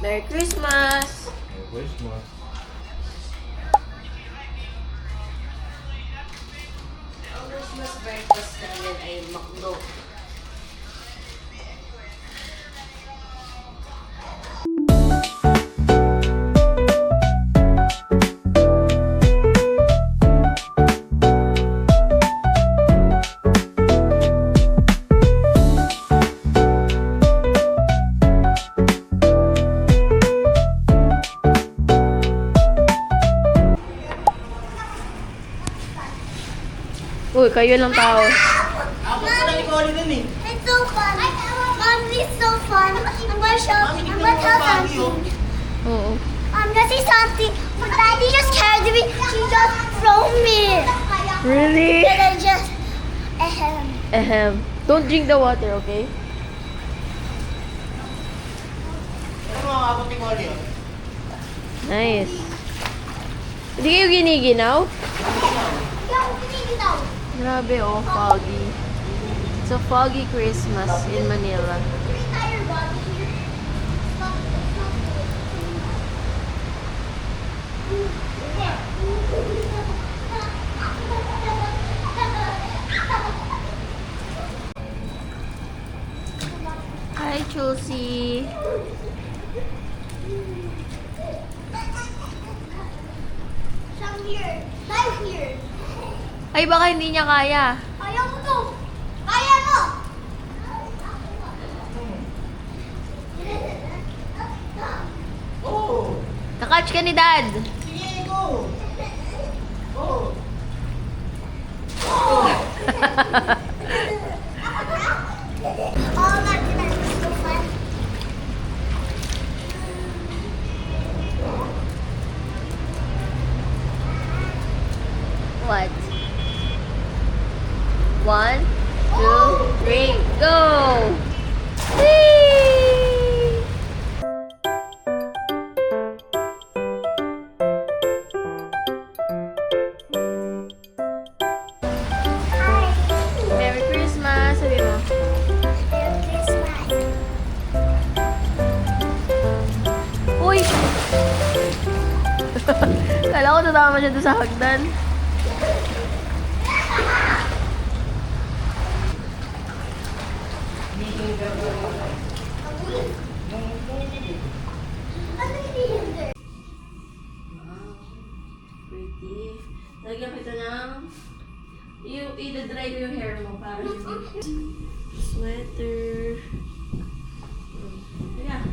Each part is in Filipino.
Merry Christmas! Merry Christmas. Ang Christmas breakfast namin ay McDo. Uy, kayo lang tao. It's so fun. Mom, it's so fun. I'm gonna tell something. Oo. I'm gonna say something. But Daddy just carried me. She just thrown me. Really? And I just Ahem. Don't drink the water, okay? Nice. Hindi kayo giniginaw? Grabe oh, foggy. It's a foggy Christmas in Manila. Hi, Chelsea. Come here. Dive here. Ay, baka hindi niya kaya. Ayaw mo to. Kaya mo. Kakatch ka ni Dad. Sige, go! Go! Oh, that's so fun. What? 1, 2, 3, go! Whee! Hi. Merry Christmas! Sabi mo. Merry Christmas. Uy! Kala ko tatama siya doon sa hagdan. Ano yung there? Wow, pretty. Lagyan kita ng... I-dry mo yung hair mo para hindi... Sweater. Yeah.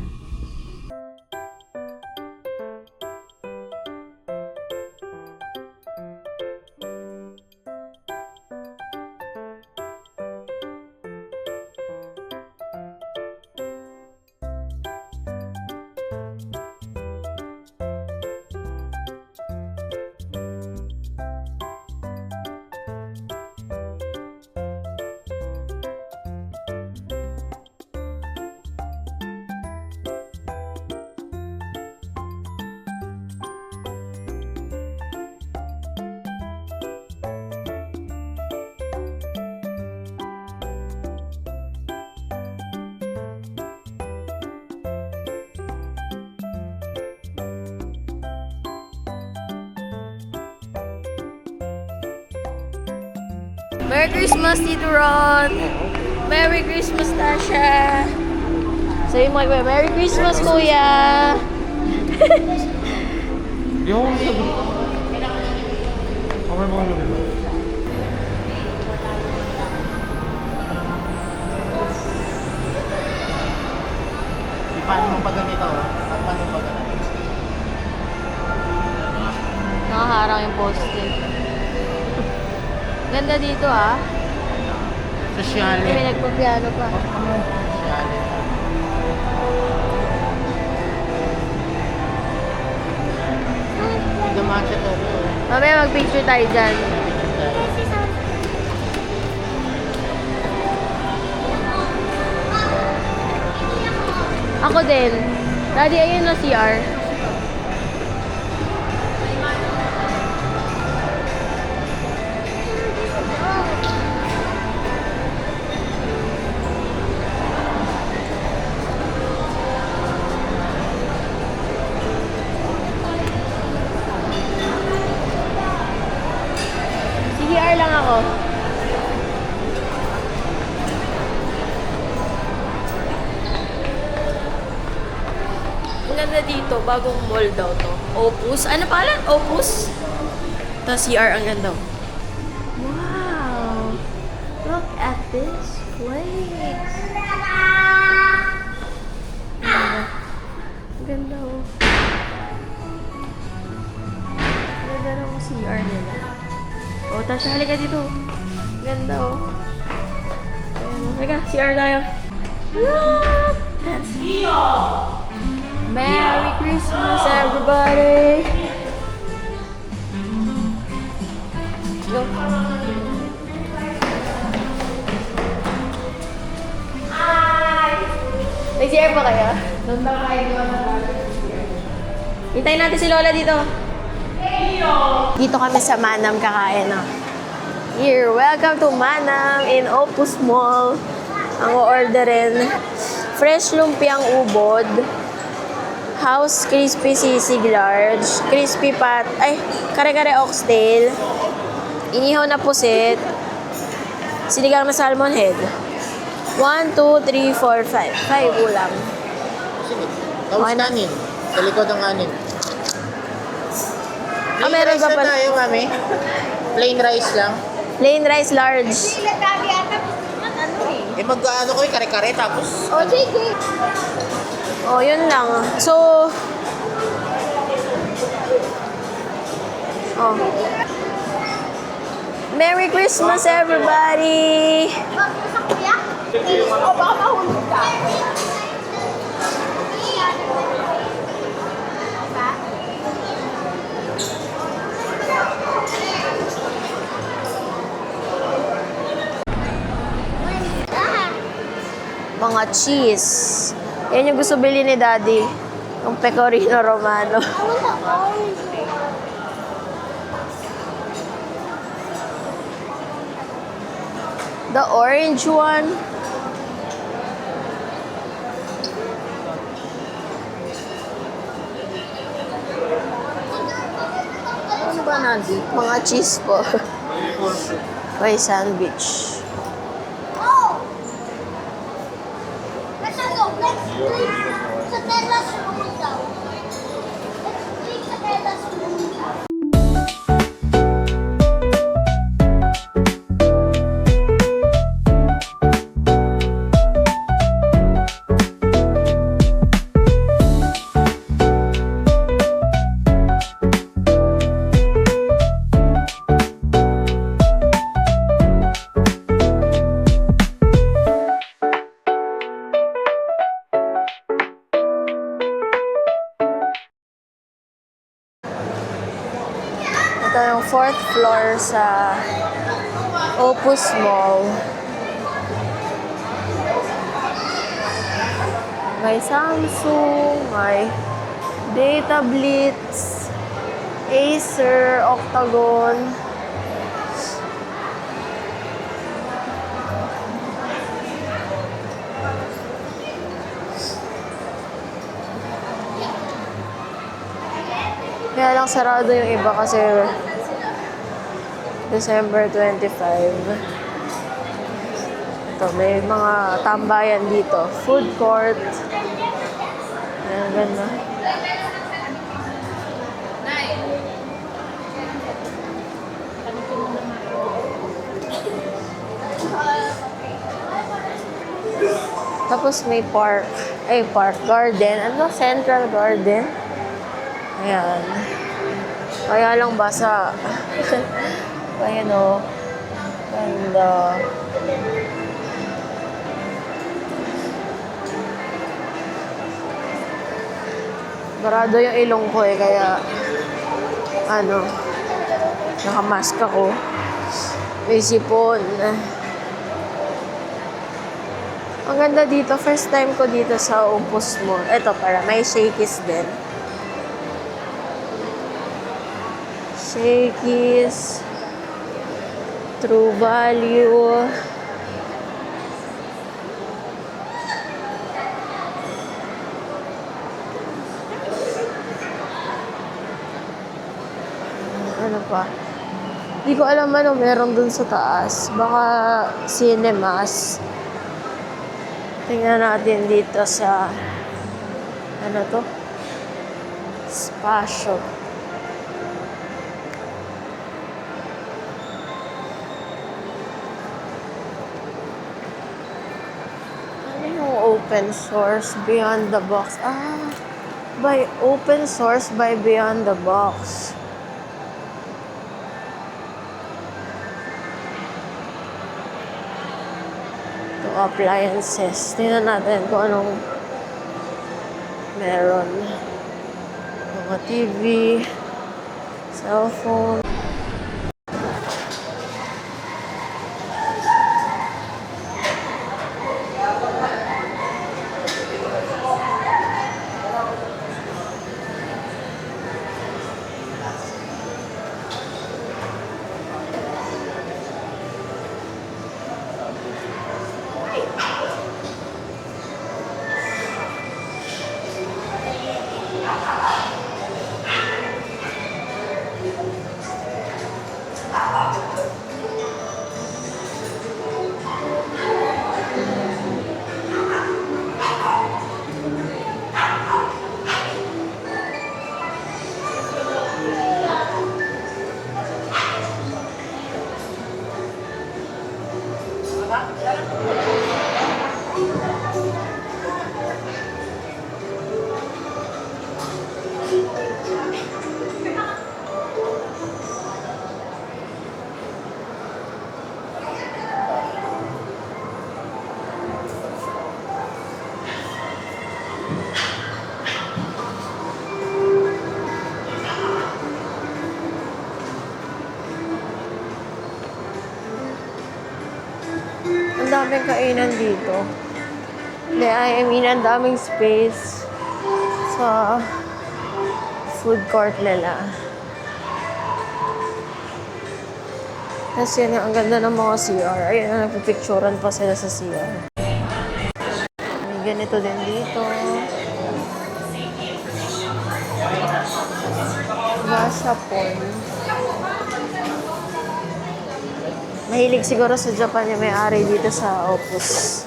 Merry Christmas, Tito Ron! Merry Christmas, Tasha! Say mo kay Merry Christmas, Kuya! Di ako sabi. Ako may mga gabi ba? Paano mo pag ganito? Paano mo pag ganito? Nakaharang yung poste. Ganda dito ah. Sosyal. May nagpa-piano pa. Sosyal. Hindi matcha to. Mamaya mag-picture tayo dyan. Ako din. Daddy, ayun na CR. ganda dito, bagong mall daw to. Opus. Ano pangalan? Opus? Tapos CR, ang ganda. Wow! Look at this place. Ang ganda oh. Ang ganda ng CR nila. Oh, Tasha, halika dito. Ang ganda oh. Ayan, halika, CR tayo. Look! That's Merry Christmas, everybody! Go. May CR pa kaya? Doon daw kayo doon. Hintayin natin si Lola dito. Dito kami sa Manam kakain. No? Here, welcome to Manam in Opus Mall. Ang o-orderin, fresh lumpiang ubod, house crispy sisig large, crispy pat, kare-kare oxtail, inihaw na pusit, sinigang na salmon head. 1, 2, 3, 4, 5. 5 ulam. Sige. Tapos Okay na. kanin. Sa likod ng kanin. Meron rice ka na pa. tayo, mami. Plain rice lang. Plain rice large. Mag-ano ko yung kare-kare tapos... Oh, sige. Oh, yun lang. So, oh. Merry Christmas, everybody! Sa kuya? O, baka mahulog ka. Mga cheese. Yan yung gusto bilhin ni Daddy. Yung pecorino romano. I want the orange one. The orange one. Ano ba nandito? Mga cheese po. May sandwich. Oh! Let's go. Let's drink sa terrace room daw. Let's drink sa terrace room daw. Ito yung 4th floor sa Opus Mall. May Samsung, may Data Blitz, Acer, Octagon. Kaya lang sarado yung iba kasi December 25. Ito, may mga tambayan dito. Food court. Ayan, ganda. Tapos may park. Park garden. Ano? Central Garden. Ayan. Kaya lang basa. Ayan o. Ganda. Barado yung ilong ko kaya nakamask ako. May sipon. Ang ganda dito. First time ko dito sa Opus Mall. Ito para may Shakey's din. Shakey's, True Value. Ano pa? Hindi ko alam meron dun sa taas. Baka cinemas. Tingnan natin dito sa ano to? Spasyo. Ano yung open source beyond the box? By open source by beyond the box. Ito, appliances. Tingnan natin kung anong meron. Mga TV, cellphone. Ang daming kainan dito. Hindi, I mean, ang daming space sa food court nila. Tapos yun, ang ganda ng mga CR. Ayun, nagpipicturan pa sila sa CR. May ganito din dito. Gashapon. Mahilig siguro sa Japan yung may-ari dito sa Opus.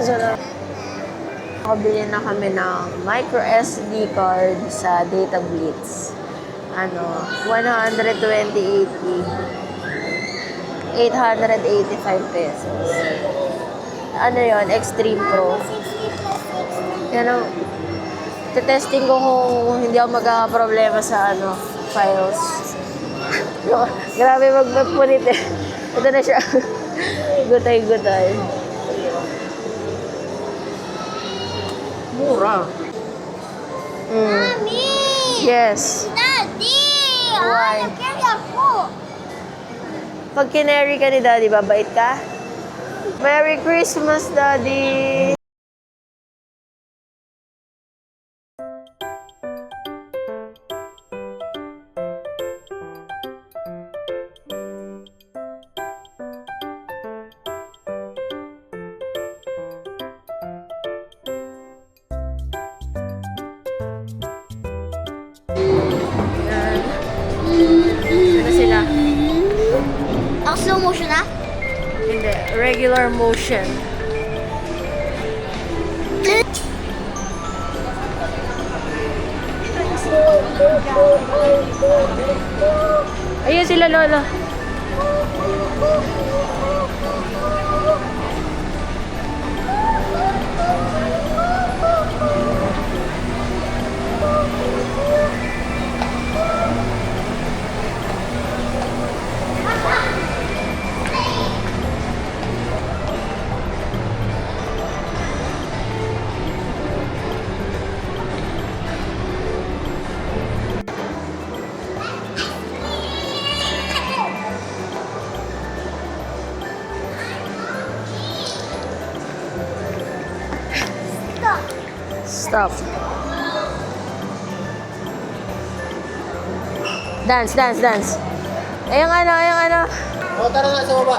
So, nakabili na kami ng micro SD card sa Data Blitz. 128 gig. 885 pesos. Ano yon, Extreme Pro. Yan ang testing ko kung hindi ako magkakaproblema sa files. Grabe magpunit eh. Ito na siya. Gutay-gutay. Mura. Mommy! Yes. Daddy! Why? I carry a book. Pag kinary ka ni Daddy, babait ka? Merry Christmas, Daddy! Ano sila? Ang slow motion ah? Hindi, regular motion. Ayun sila, Lola. Stop. Dance, dance, dance. Ayun ano. O, tara na sa baba.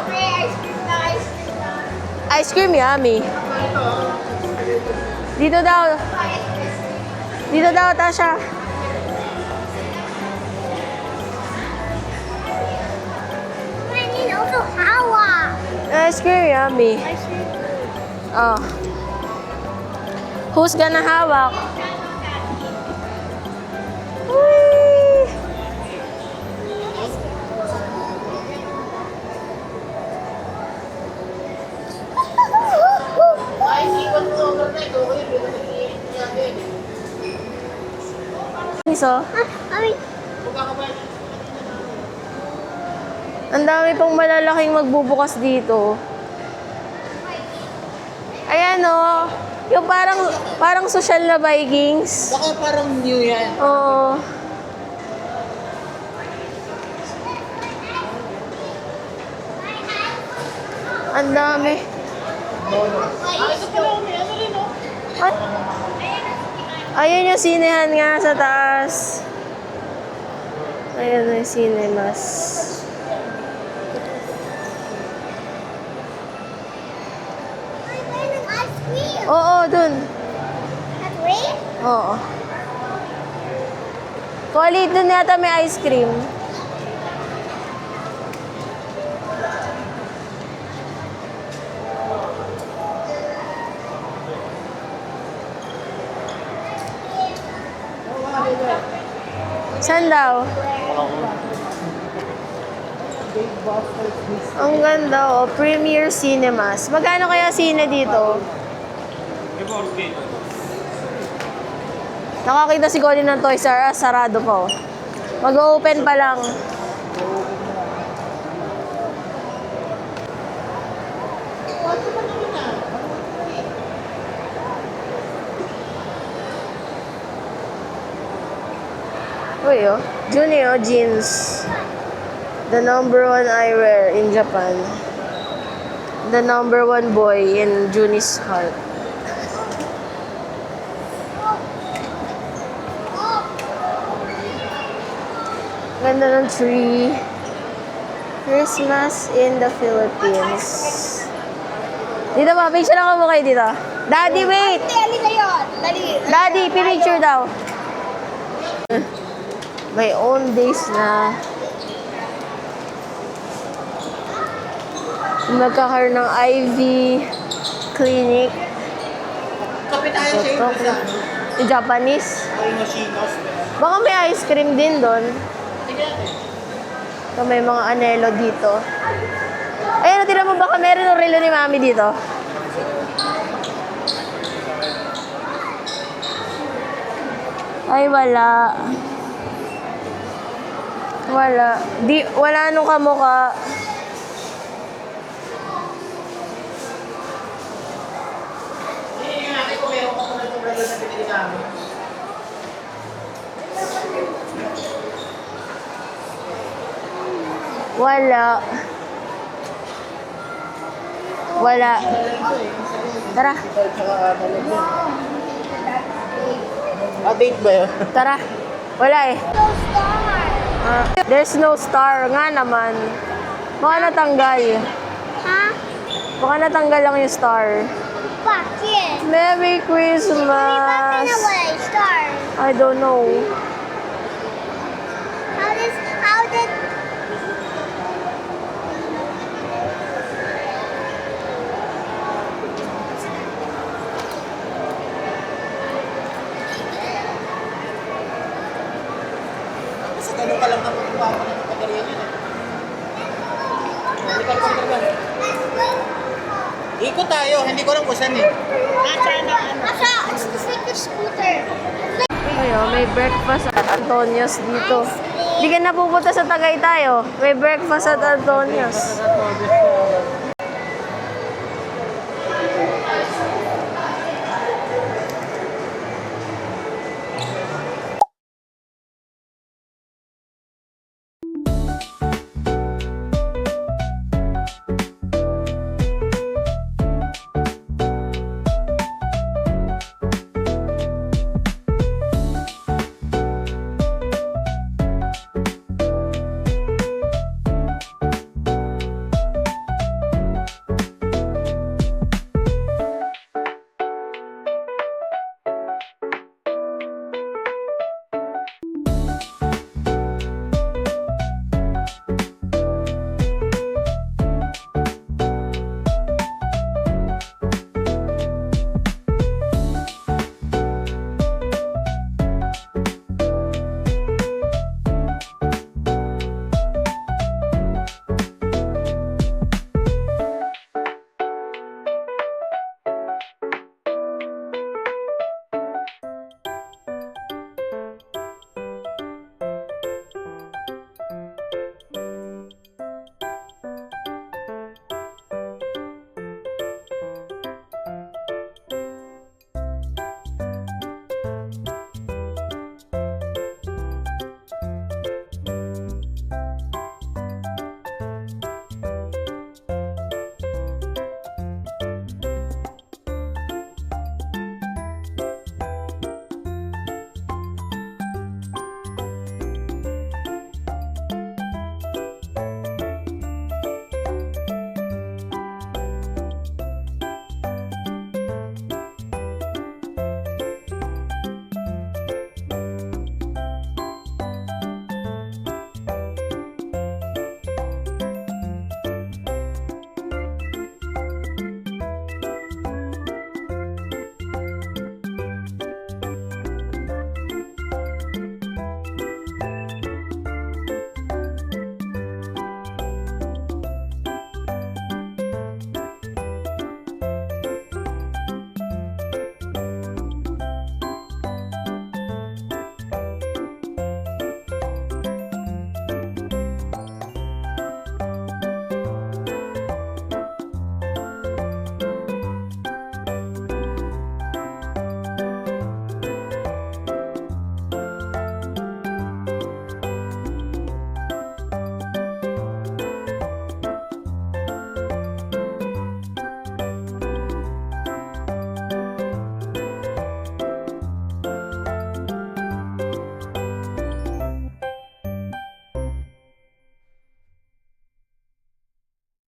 Ice cream yummy. Dito daw. Dito daw, Tasha. I need also Hawa. Ice cream yummy. Oh. Who's gonna hawak? Whee! Ay, iwan mo overnight. Okay, pero nag-iinit niya din. So, Ay, Magkakabayan. ang dami pong malalaking magbubukas dito. Ayan o. Yung parang social na Vikings. Baka parang new yan. Oo. Ang dami. Ito pala, may ano rin, oh. Ay, ayun yung sinehan nga sa taas. Ayun yung cinemas. ay, may ice cream. Oo, dun. At wait. Oo. Kulit dun yata may ice cream. Saan daw? Ang ganda oh, Premier Cinemas. Magkano kaya sine dito? Nakakita si Colin ng Toys R Us, sarado pa oh. Mag-open pa lang. Uy oh, Junio jeans. The number one eyewear in Japan. The number one boy in Juni's heart. Ganda ng tree. Christmas in the Philippines. Dito ba? Picture ako mo kayo dito. Daddy, wait! Dali na yun. Dali. Daddy, picture daw. My own days na. Nagkakaroon ng IV clinic. Kapit tayo sa inyo sa ano. Yung Japanese. Ay, Moshinos. Baka may ice cream din doon. Tingnan natin. So, may mga anelo dito. Ayun, tira mo baka meron ng relo ni Mami dito. Ay, wala. Wala. Wala nung kamukha. Hindi nga natin kung meron pa kung nagtong relo na pinili namin. Wala. Wala. Tara. Tsaka malamig. Date ba yun? Tara. Wala eh. No star. There's no star nga naman. Baka natanggal. Ha? Baka natanggal lang yung star. Bakit? Merry Bakit Christmas! na wala yung star? I don't know. How did... Sa ganun ka lang na pagpapa ng pagkariyan yun. Likal. Ikot tayo, hindi ko lang kung saan eh. Asa, it's just like a scooter. Ayun, may breakfast at Antonio's dito. Hindi ka na pupunta sa Tagaytay, oh. May breakfast at Antonio's.